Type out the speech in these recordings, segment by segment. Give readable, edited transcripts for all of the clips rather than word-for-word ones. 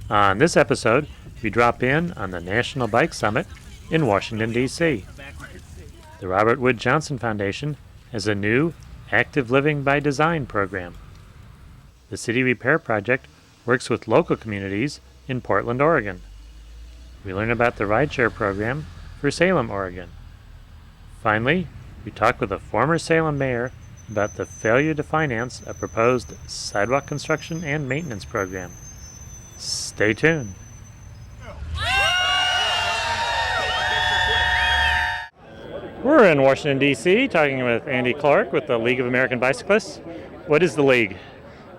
On this episode, we drop in on the National Bike Summit in Washington, D.C. The Robert Wood Johnson Foundation has a new Active Living by Design program. The City Repair Project works with local communities in Portland, Oregon. We learn about the rideshare program for Salem, Oregon. Finally, we talk with a former Salem mayor about the failure to finance a proposed sidewalk construction and maintenance program. Stay tuned. We're in Washington, D.C., talking with Andy Clark with the League of American Bicyclists. What is the League?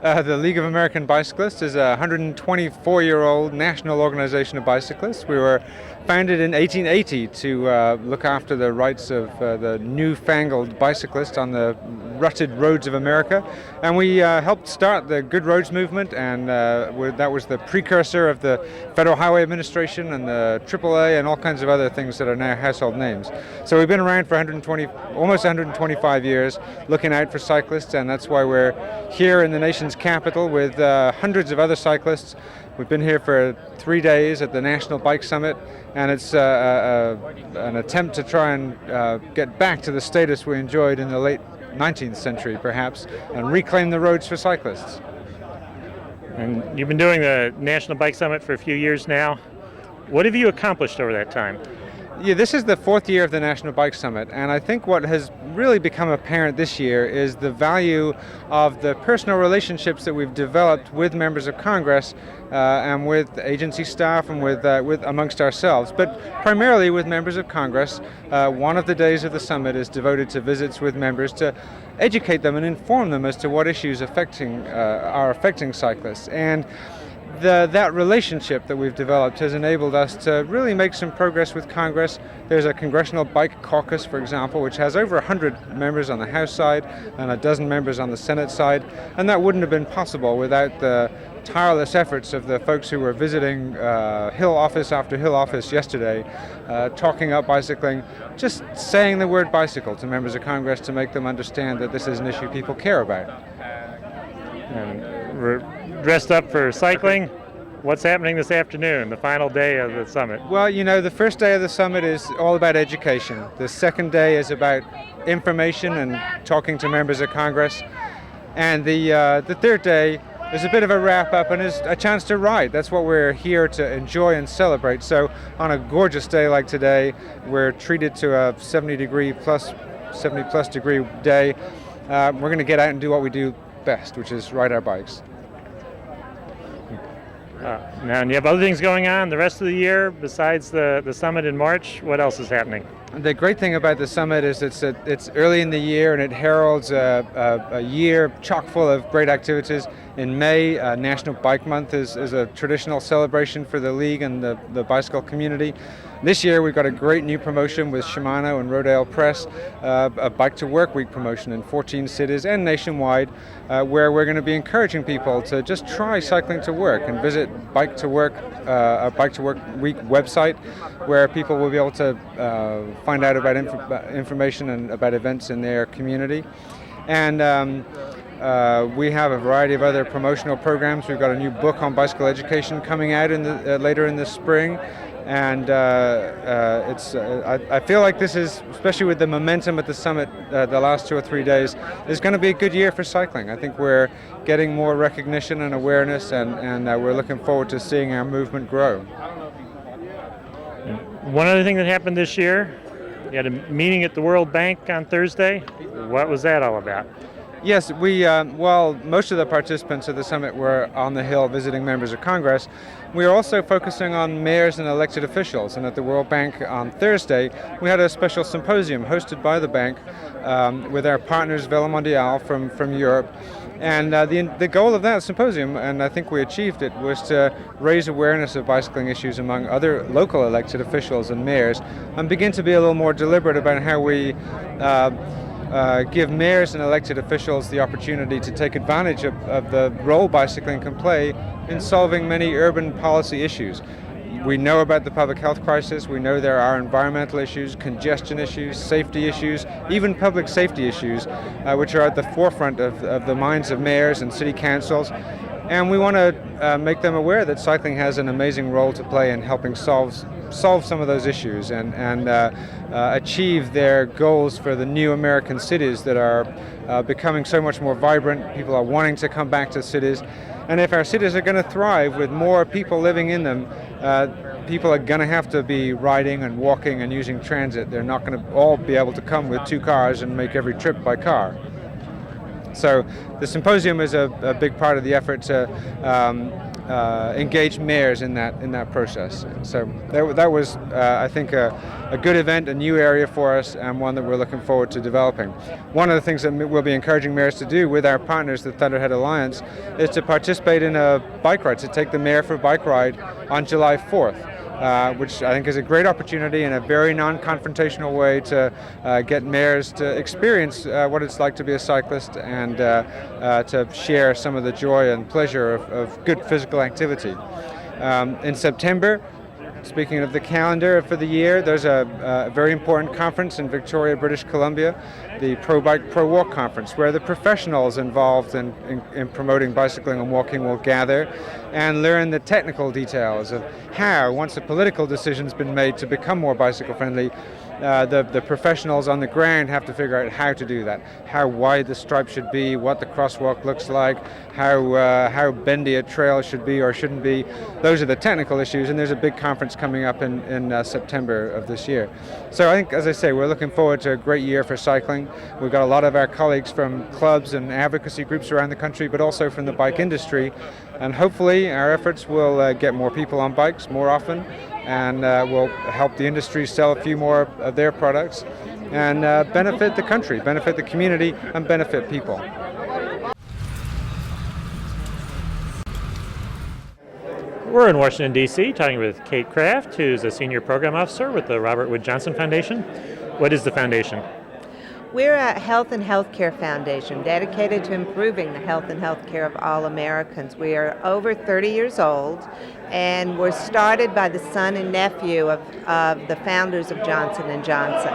The League of American Bicyclists is a 124-year-old national organization of bicyclists. We were founded in 1880 to look after the rights of the newfangled bicyclist on the rutted roads of America. And we helped start the Good Roads movement, and that was the precursor of the Federal Highway Administration and the AAA and all kinds of other things that are now household names. So we've been around for almost 125 years looking out for cyclists, and that's why we're here in the nation's capital with hundreds of other cyclists. We've been here for 3 days at the National Bike Summit, and it's an attempt to try and get back to the status we enjoyed in the late 19th century, perhaps, and reclaim the roads for cyclists. And you've been doing the National Bike Summit for a few years now. What have you accomplished over that time? Yeah, this is the 4th year of the National Bike Summit, and I think what has really become apparent this year is the value of the personal relationships that we've developed with members of Congress and with agency staff and with amongst ourselves, but primarily with members of Congress. One of the days of the summit is devoted to visits with members to educate them and inform them as to what issues are affecting cyclists. And that relationship that we've developed has enabled us to really make some progress with Congress. There's a Congressional Bike Caucus, for example, which has over 100 members on the House side and a dozen members on the Senate side, and that wouldn't have been possible without the tireless efforts of the folks who were visiting Hill office after Hill office yesterday, talking up bicycling, just saying the word bicycle to members of Congress to make them understand that this is an issue people care about. And we're dressed up for cycling. What's happening this afternoon, the final day of the summit? Well, you know, the first day of the summit is all about education. The second day is about information and talking to members of Congress. And the third day is a bit of a wrap-up and is a chance to ride. That's what we're here to enjoy and celebrate. So on a gorgeous day like today, we're treated to a 70 plus degree day. We're going to get out and do what we do best, which is ride our bikes. Now, you have other things going on the rest of the year besides the summit in March. What else is happening? The great thing about the summit is it's early in the year, and it heralds a year chock full of great activities. In May, National Bike Month is a traditional celebration for the League and the bicycle community. This year we've got a great new promotion with Shimano and Rodale Press, a Bike to Work Week promotion in 14 cities and nationwide, where we're going to be encouraging people to just try cycling to work and visit Bike to Work, a Bike to Work Week website, where people will be able to find out about information and about events in their community. And we have a variety of other promotional programs. We've got a new book on bicycle education coming out later in the spring. And I feel like this is, especially with the momentum at the summit the last 2 or 3 days, is going to be a good year for cycling. I think we're getting more recognition and awareness, and we're looking forward to seeing our movement grow. One other thing that happened this year, you had a meeting at the World Bank on Thursday. What was that all about? Yes, most of the participants of the summit were on the Hill visiting members of Congress. We are also focusing on mayors and elected officials, and at the World Bank on Thursday, we had a special symposium hosted by the bank with our partners Vela Mondiale from Europe. And the goal of that symposium, and I think we achieved it, was to raise awareness of bicycling issues among other local elected officials and mayors, and begin to be a little more deliberate about how we give mayors and elected officials the opportunity to take advantage of the role bicycling can play in solving many urban policy issues. We know about the public health crisis, we know there are environmental issues, congestion issues, safety issues, even public safety issues, which are at the forefront of the minds of mayors and city councils. and we want to make them aware that cycling has an amazing role to play in helping solve some of those issues and achieve their goals for the new American cities that are becoming so much more vibrant. People are wanting to come back to cities, and if our cities are going to thrive with more people living in them, people are going to have to be riding and walking and using transit. They're not going to all be able to come with 2 cars and make every trip by car. So the symposium is a big part of the effort to engage mayors in that process. So that was, I think, a good event, a new area for us, and one that we're looking forward to developing. One of the things that we'll be encouraging mayors to do with our partners, the Thunderhead Alliance, is to participate in a bike ride, to take the mayor for a bike ride on July 4th. Which I think is a great opportunity in a very non-confrontational way to get mayors to experience what it's like to be a cyclist and to share some of the joy and pleasure of good physical activity. In September, speaking of the calendar for the year, there's a very important conference in Victoria, British Columbia, the Pro Bike Pro Walk Conference, where the professionals involved in promoting bicycling and walking will gather and learn the technical details of how, once a political decision's been made to become more bicycle friendly, the professionals on the ground have to figure out how to do that, how wide the stripe should be, what the crosswalk looks like, how bendy a trail should be or shouldn't be. Those are the technical issues, and there's a big conference coming up in September of this year. So I think, as I say, we're looking forward to a great year for cycling. We've got a lot of our colleagues from clubs and advocacy groups around the country, but also from the bike industry, and hopefully our efforts will get more people on bikes more often, and will help the industry sell a few more of their products and benefit the country, benefit the community, and benefit people. We're in Washington, D.C., talking with Kate Kraft, who's a senior program officer with the Robert Wood Johnson Foundation. What is the foundation? We're a health and healthcare foundation dedicated to improving the health and healthcare of all Americans. We are over 30 years old, and we're started by the son and nephew of the founders of Johnson & Johnson.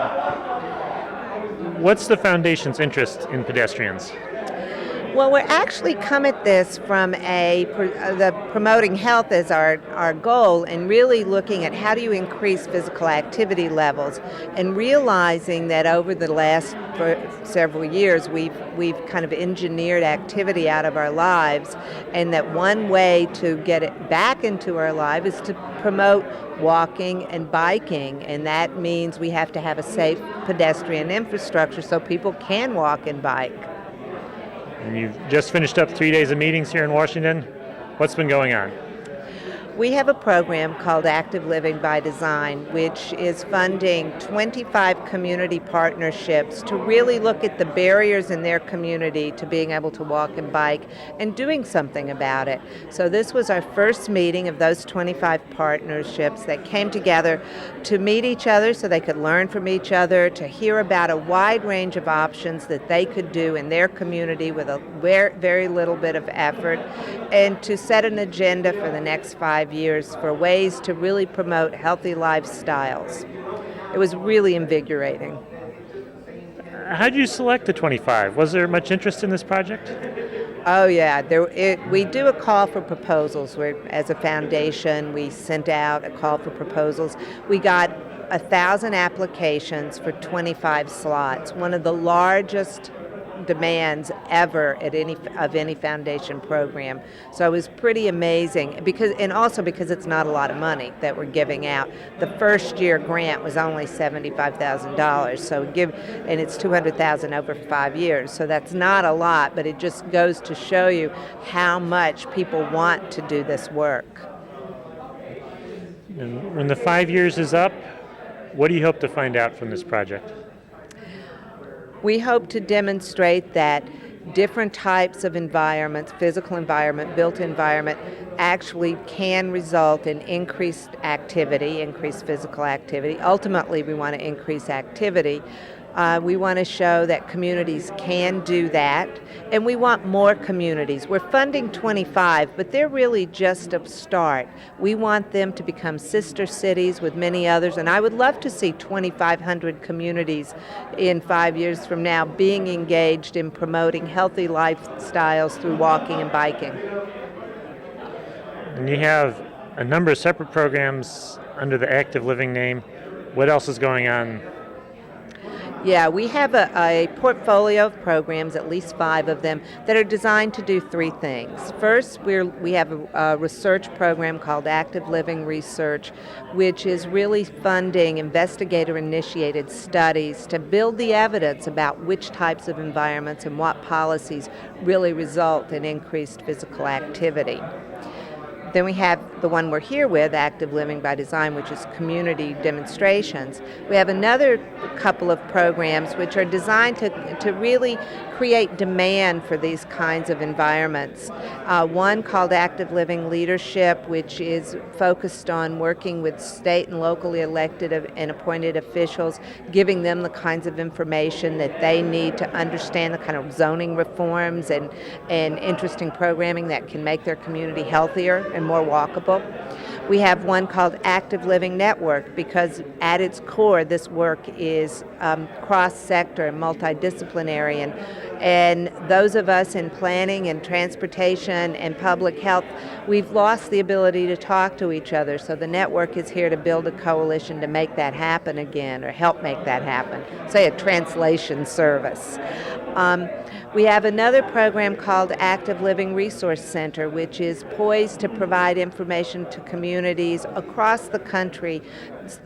What's the foundation's interest in pedestrians? Well, we're actually come at this from the promoting health as our goal, and really looking at how do you increase physical activity levels, and realizing that over the last several years we've kind of engineered activity out of our lives, and that one way to get it back into our life is to promote walking and biking, and that means we have to have a safe pedestrian infrastructure so people can walk and bike. And you've just finished up 3 days of meetings here in Washington. What's been going on? We have a program called Active Living by Design, which is funding 25 community partnerships to really look at the barriers in their community to being able to walk and bike and doing something about it. So this was our first meeting of those 25 partnerships that came together to meet each other so they could learn from each other, to hear about a wide range of options that they could do in their community with a very little bit of effort, and to set an agenda for the next 5 years for ways to really promote healthy lifestyles. It was really invigorating. How did you select the 25? Was there much interest in this project? Oh yeah, we do a call for proposals. As a foundation, we sent out a call for proposals. We got 1,000 applications for 25 slots, one of the largest demands ever at any foundation program. So it was pretty amazing because it's not a lot of money that we're giving out. The first year grant was only $75,000, and it's $200,000 over 5 years. So that's not a lot, but it just goes to show you how much people want to do this work. And when the 5 years is up, what do you hope to find out from this project? We hope to demonstrate that different types of environments, physical environment, built environment, actually can result in increased activity, increased physical activity. Ultimately, we want to increase activity. We want to show that communities can do that, and we want more communities. We're funding 25, but they're really just a start. We want them to become sister cities with many others, and I would love to see 2,500 communities in 5 years from now being engaged in promoting healthy lifestyles through walking and biking. And you have a number of separate programs under the Active Living name. What else is going on? Yeah, we have a portfolio of programs, at least 5 of them, that are designed to do 3 things. First, we have a research program called Active Living Research, which is really funding investigator-initiated studies to build the evidence about which types of environments and what policies really result in increased physical activity. Then we have the one we're here with, Active Living by Design, which is community demonstrations. We have another couple of programs which are designed to really create demand for these kinds of environments. One called Active Living Leadership, which is focused on working with state and locally elected and appointed officials, giving them the kinds of information that they need to understand the kind of zoning reforms and interesting programming that can make their community healthier and more walkable. We have one called Active Living Network because at its core this work is cross-sector and multidisciplinary, and those of us in planning and transportation and public health, we've lost the ability to talk to each other, so the network is here to build a coalition to make that happen again, or help make that happen, say a translation service. We have another program called Active Living Resource Center, which is poised to provide information to communities across the country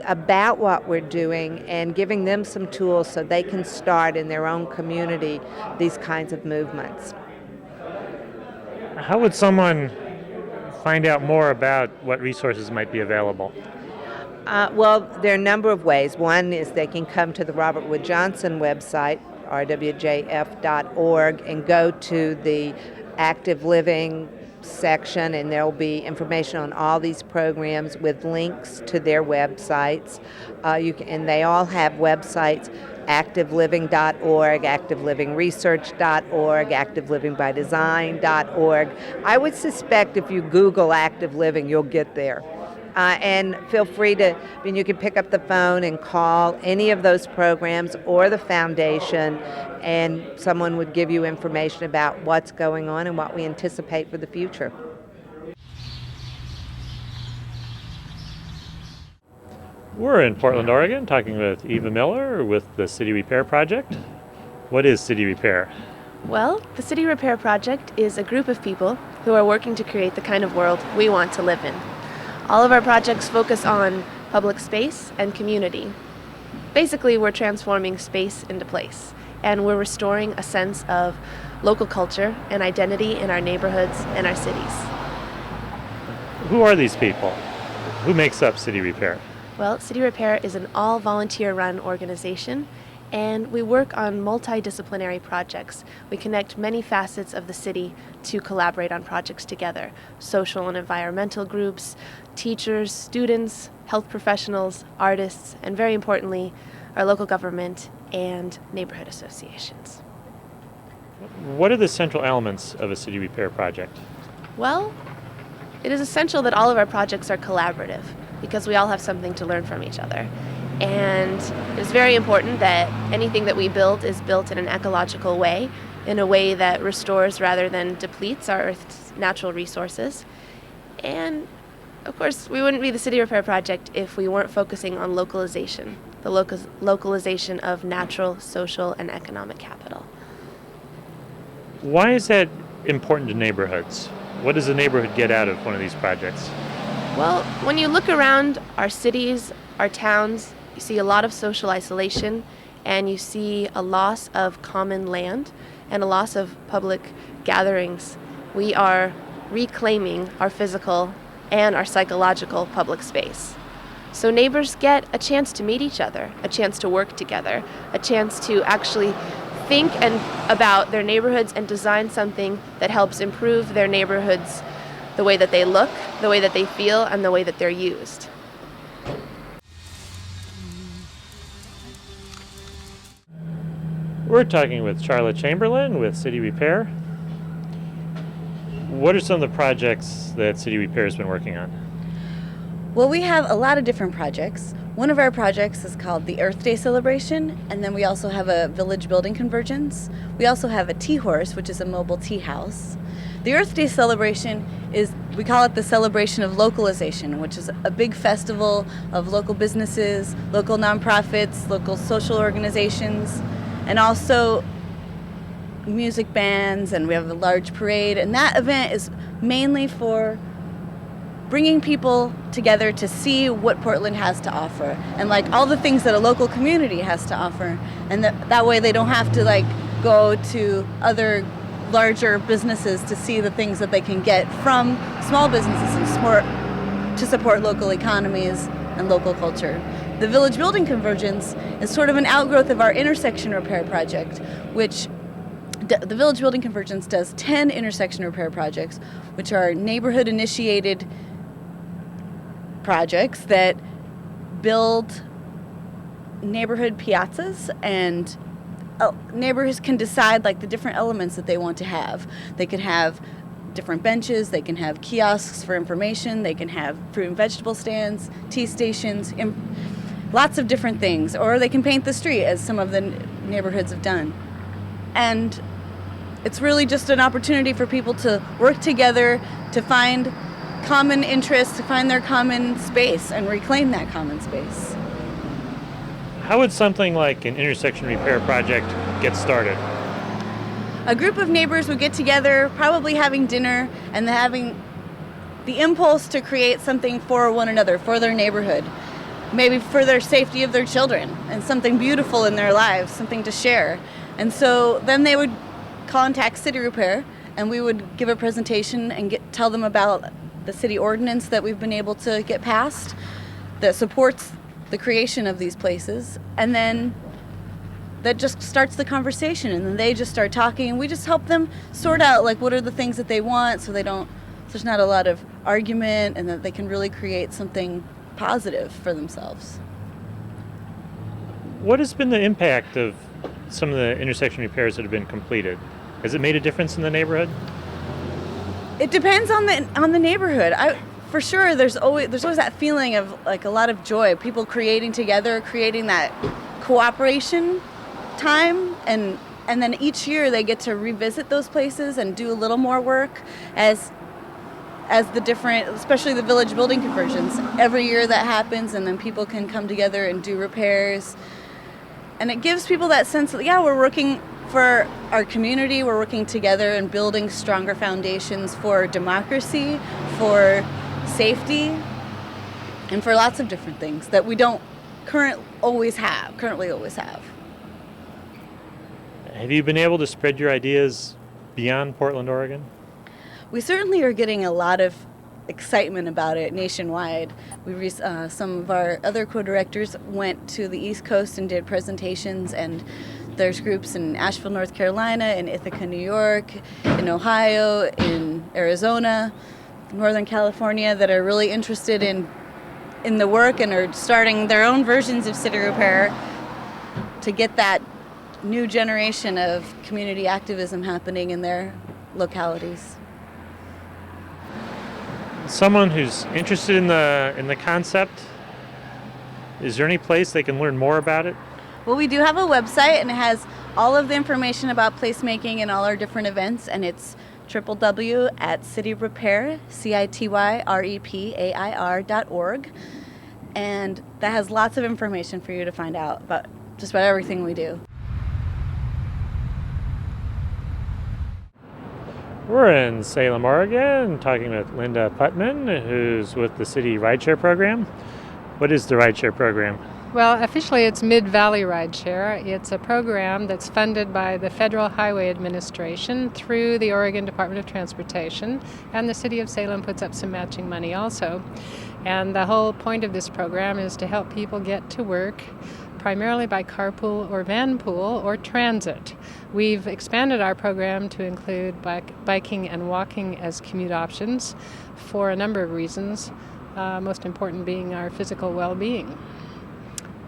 about what we're doing and giving them some tools so they can start in their own community these kinds of movements. How would someone find out more about what resources might be available? Well, there are a number of ways. One is they can come to the Robert Wood Johnson website, rwjf.org, and go to the Active Living section, and there will be information on all these programs with links to their websites. And they all have websites: activeliving.org, activelivingresearch.org, activelivingbydesign.org. I would suspect if you Google Active Living, you'll get there. And feel free you can pick up the phone and call any of those programs or the foundation, and someone would give you information about what's going on and what we anticipate for the future. We're in Portland, Oregon, talking with Eva Miller with the City Repair Project. What is City Repair? Well, the City Repair Project is a group of people who are working to create the kind of world we want to live in. All of our projects focus on public space and community. Basically, we're transforming space into place, and we're restoring a sense of local culture and identity in our neighborhoods and our cities. Who are these people? Who makes up City Repair? Well, City Repair is an all-volunteer-run organization, and we work on multidisciplinary projects. We connect many facets of the city to collaborate on projects together: social and environmental groups, teachers, students, health professionals, artists, and very importantly, our local government and neighborhood associations. What are the central elements of a City Repair project? Well, it is essential that all of our projects are collaborative because we all have something to learn from each other. And it's very important that anything that we build is built in an ecological way, in a way that restores rather than depletes our Earth's natural resources. And of course, we wouldn't be the City Repair Project if we weren't focusing on localization, the localization of natural, social, and economic capital. Why is that important to neighborhoods? What does a neighborhood get out of one of these projects? Well, when you look around our cities, our towns, you see a lot of social isolation, and you see a loss of common land and a loss of public gatherings. We are reclaiming our physical and our psychological public space. So neighbors get a chance to meet each other, a chance to work together, a chance to actually think about their neighborhoods and design something that helps improve their neighborhoods, the way that they look, the way that they feel, and the way that they're used. We're talking with Charlotte Chamberlain with City Repair. What are some of the projects that City Repair has been working on? Well, we have a lot of different projects. One of our projects is called the Earth Day Celebration, and then we also have a village building convergence. We also have a tea horse, which is a mobile tea house. The Earth Day Celebration is we call it the Celebration of Localization, which is a big festival of local businesses, local nonprofits, local social organizations, and also music bands, and we have a large parade. And that event is mainly for bringing people together to see what Portland has to offer, and like all the things that a local community has to offer. And that way they don't have to like go to other larger businesses to see the things that they can get from small businesses and to support local economies and local culture. The Village Building Convergence is sort of an outgrowth of our intersection repair project, which the Village Building Convergence does 10 intersection repair projects, which are neighborhood initiated projects that build neighborhood piazzas, and neighbors can decide like the different elements that they want to have. They could have different benches, they can have kiosks for information, they can have fruit and vegetable stands, tea stations, lots of different things. Or they can paint the street, as some of the neighborhoods have done. And it's really just an opportunity for people to work together, to find common interests, to find their common space and reclaim that common space. How would something like an intersection repair project get started? A group of neighbors would get together, probably having dinner, and having the impulse to create something for one another, for their neighborhood, maybe for their safety of their children, and something beautiful in their lives, something to share. And so then they would contact City Repair, and we would give a presentation and tell them about the city ordinance that we've been able to get passed that supports the creation of these places. And then that just starts the conversation, and then they just start talking, and we just help them sort out like what are the things that they want, so there's not a lot of argument, and that they can really create something positive for themselves. What has been the impact of some of the intersection repairs that have been completed? Has it made a difference in the neighborhood? It depends on the neighborhood. For sure, there's always that feeling of like a lot of joy, people creating together, creating that cooperation time, and then each year they get to revisit those places and do a little more work as the different, especially the Village Building Conversions. Every year that happens, and then people can come together and do repairs, and it gives people that sense that we're working for our community, we're working together and building stronger foundations for democracy, for safety, and for lots of different things that we don't currently always have. Have you been able to spread your ideas beyond Portland, Oregon? We certainly are getting a lot of excitement about it nationwide. Some of our other co-directors went to the East Coast and did presentations, and there's groups in Asheville, North Carolina, in Ithaca, New York, in Ohio, in Arizona, Northern California, that are really interested in the work and are starting their own versions of City Repair to get that new generation of community activism happening in their localities. Someone who's interested in the concept, is there any place they can learn more about it? Well, we do have a website, and it has all of the information about placemaking and all our different events, and it's www.cityrepair.org, and that has lots of information for you to find out about just about everything we do. We're in Salem, Oregon, talking with Linda Putman, who's with the City Rideshare Program. What is the Rideshare Program? Well, officially it's Mid-Valley Rideshare. It's a program that's funded by the Federal Highway Administration through the Oregon Department of Transportation, and the City of Salem puts up some matching money also. And the whole point of this program is to help people get to work primarily by carpool or vanpool or transit. We've expanded our program to include biking and walking as commute options for a number of reasons, most important being our physical well-being.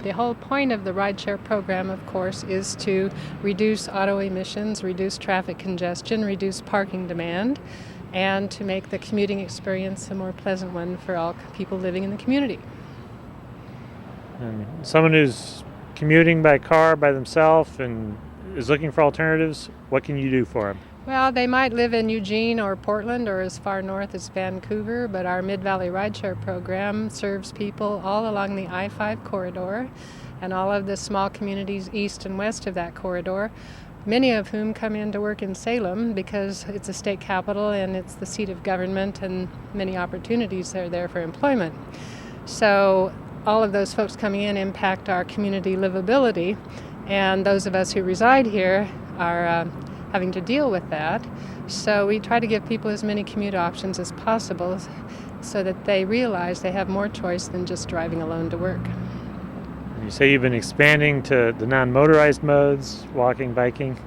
The whole point of the rideshare program, of course, is to reduce auto emissions, reduce traffic congestion, reduce parking demand, and to make the commuting experience a more pleasant one for all people living in the community. And someone who's commuting by car by themselves and is looking for alternatives, what can you do for them? Well, they might live in Eugene or Portland or as far north as Vancouver, but our Mid-Valley Rideshare program serves people all along the I-5 corridor and all of the small communities east and west of that corridor, many of whom come in to work in Salem because it's a state capital and it's the seat of government and many opportunities are there for employment. So all of those folks coming in impact our community livability, and those of us who reside here are having to deal with that. So we try to give people as many commute options as possible so that they realize they have more choice than just driving alone to work. You say you've been expanding to the non-motorized modes, walking, biking.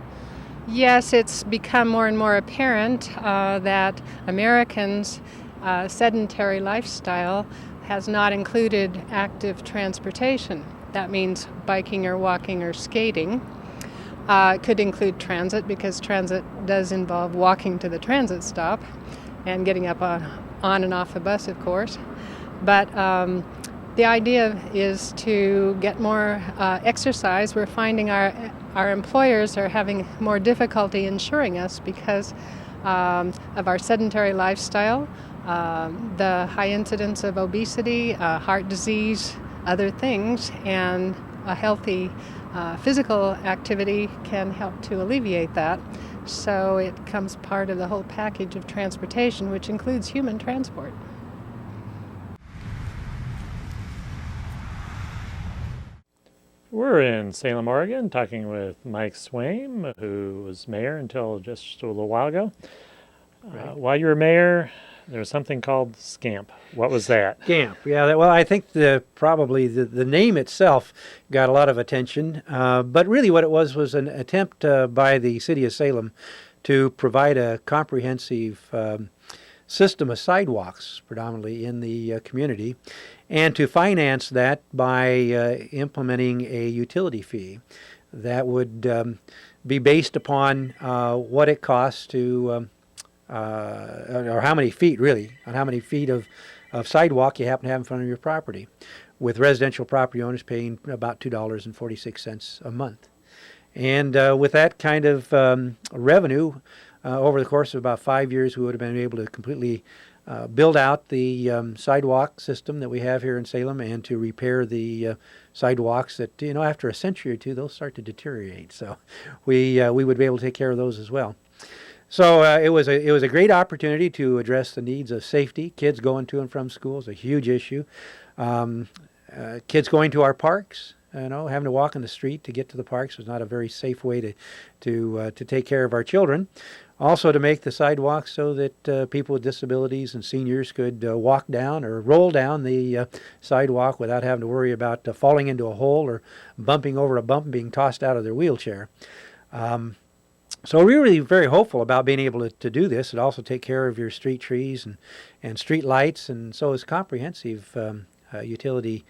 Yes, it's become more and more apparent that Americans' sedentary lifestyle has not included active transportation. That means biking or walking or skating. It could include transit because transit does involve walking to the transit stop and getting up on and off the bus, of course. But the idea is to get more exercise. We're finding our employers are having more difficulty insuring us because of our sedentary lifestyle, the high incidence of obesity, heart disease, other things, and a healthy physical activity can help to alleviate that. So it becomes part of the whole package of transportation, which includes human transport. We're in Salem, Oregon, talking with Mike Swaim, who was mayor until just a little while ago. While you were mayor, there was something called SCAMP. What was that? SCAMP, yeah. Well, I think probably the name itself got a lot of attention, but really what it was an attempt by the city of Salem to provide a comprehensive system of sidewalks, predominantly in the community, and to finance that by implementing a utility fee that would be based upon what it costs to, or how many feet really, on how many feet of sidewalk you happen to have in front of your property, with residential property owners paying about $2.46 a month. And with that kind of revenue, over the course of about 5 years, we would have been able to completely build out the sidewalk system that we have here in Salem, and to repair the sidewalks that, after a century or two, they'll start to deteriorate. So we would be able to take care of those as well. So it was a great opportunity to address the needs of safety. Kids going to and from school is a huge issue. Kids going to our parks, having to walk in the street to get to the parks was not a very safe way to take care of our children. Also, to make the sidewalks so that people with disabilities and seniors could walk down or roll down the sidewalk without having to worry about falling into a hole or bumping over a bump and being tossed out of their wheelchair. So we're really very hopeful about being able to do this and also take care of your street trees and street lights. And so it's a comprehensive utility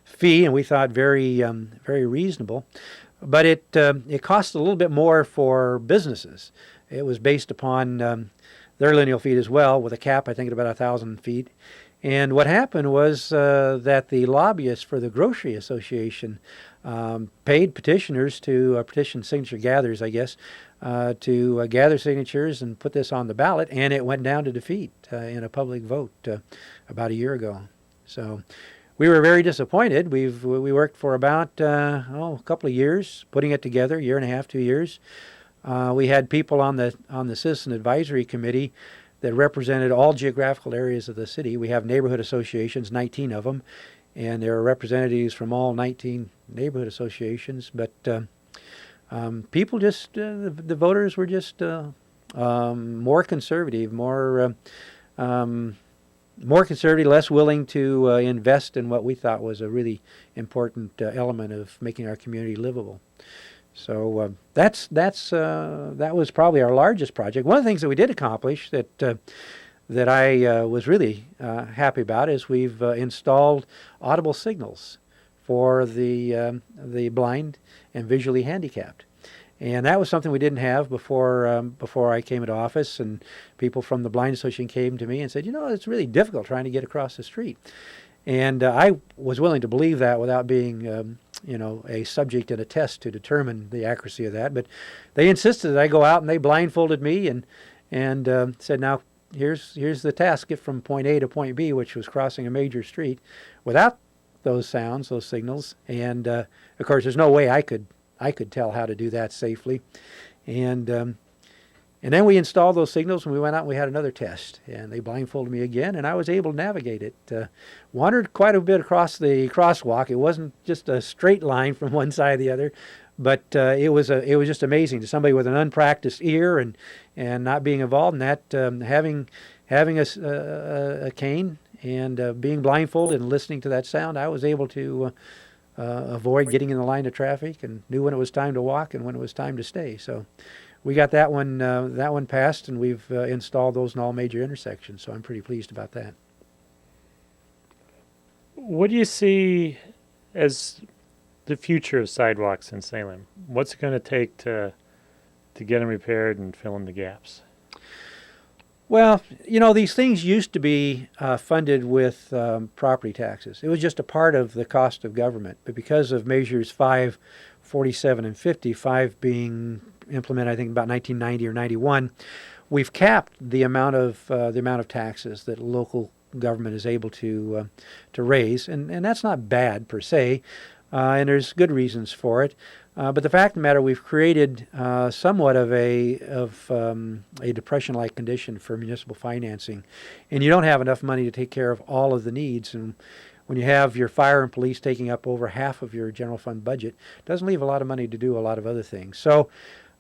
fee, and we thought very reasonable. But it costs a little bit more for businesses. It was based upon their lineal feet as well, with a cap, I think, at about 1,000 feet. And what happened was that the lobbyists for the Grocery Association paid petitioners to petition signature gatherers, I guess, to gather signatures and put this on the ballot, and it went down to defeat in a public vote about a year ago. So we were very disappointed. We worked for about a couple of years putting it together, a year and a half, 2 years. We had people on the Citizen Advisory Committee that represented all geographical areas of the city. We have neighborhood associations, 19 of them, and there are representatives from all 19 neighborhood associations. But people just, the voters were just more conservative, more conservative, less willing to invest in what we thought was a really important element of making our community livable. So that was probably our largest project. One of the things that we did accomplish that I was really happy about is we've installed audible signals for the blind and visually handicapped. And that was something we didn't have before I came into office, and people from the Blind Association came to me and said, it's really difficult trying to get across the street. And I was willing to believe that without being, a subject in a test to determine the accuracy of that. But they insisted that I go out, and they blindfolded me and said, now here's the task: get from point A to point B, which was crossing a major street, without those sounds, those signals. And of course, there's no way I could tell how to do that safely. And then we installed those signals, and we went out and we had another test. And they blindfolded me again, and I was able to navigate it. Wandered quite a bit across the crosswalk. It wasn't just a straight line from one side to the other, but it was just amazing to somebody with an unpracticed ear and not being involved in that. Having a cane and being blindfolded and listening to that sound, I was able to avoid getting in the line of traffic and knew when it was time to walk and when it was time to stay. So we got that one passed, and we've installed those in all major intersections. So I'm pretty pleased about that. What do you see as the future of sidewalks in Salem? What's it going to take to get them repaired and fill in the gaps? Well, these things used to be funded with property taxes. It was just a part of the cost of government. But because of measures 5, 47, and 50, 5 being implemented, I think, about 1990 or 91, we've capped the amount of taxes that local government is able to raise, and that's not bad per se, and there's good reasons for it. But the fact of the matter, we've created somewhat of a depression-like condition for municipal financing, and you don't have enough money to take care of all of the needs. And when you have your fire and police taking up over half of your general fund budget, it doesn't leave a lot of money to do a lot of other things. So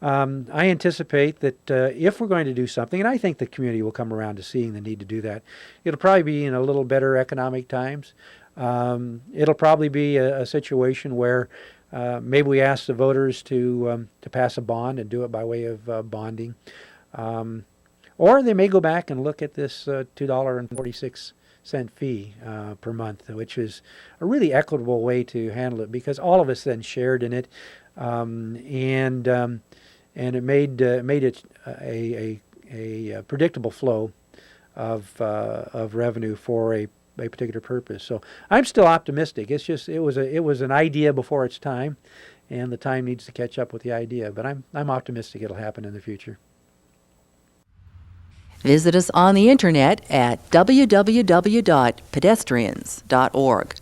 I anticipate that if we're going to do something, and I think the community will come around to seeing the need to do that, it'll probably be in a little better economic times. It'll probably be a situation where maybe we ask the voters to pass a bond and do it by way of bonding. Or they may go back and look at this $2.46 fee per month, which is a really equitable way to handle it, because all of us then shared in it, and it made it a predictable flow of revenue for a particular purpose. So I'm still optimistic. It's just it was an idea before its time, and the time needs to catch up with the idea. But I'm optimistic it'll happen in the future. Visit us on the internet at www.pedestrians.org.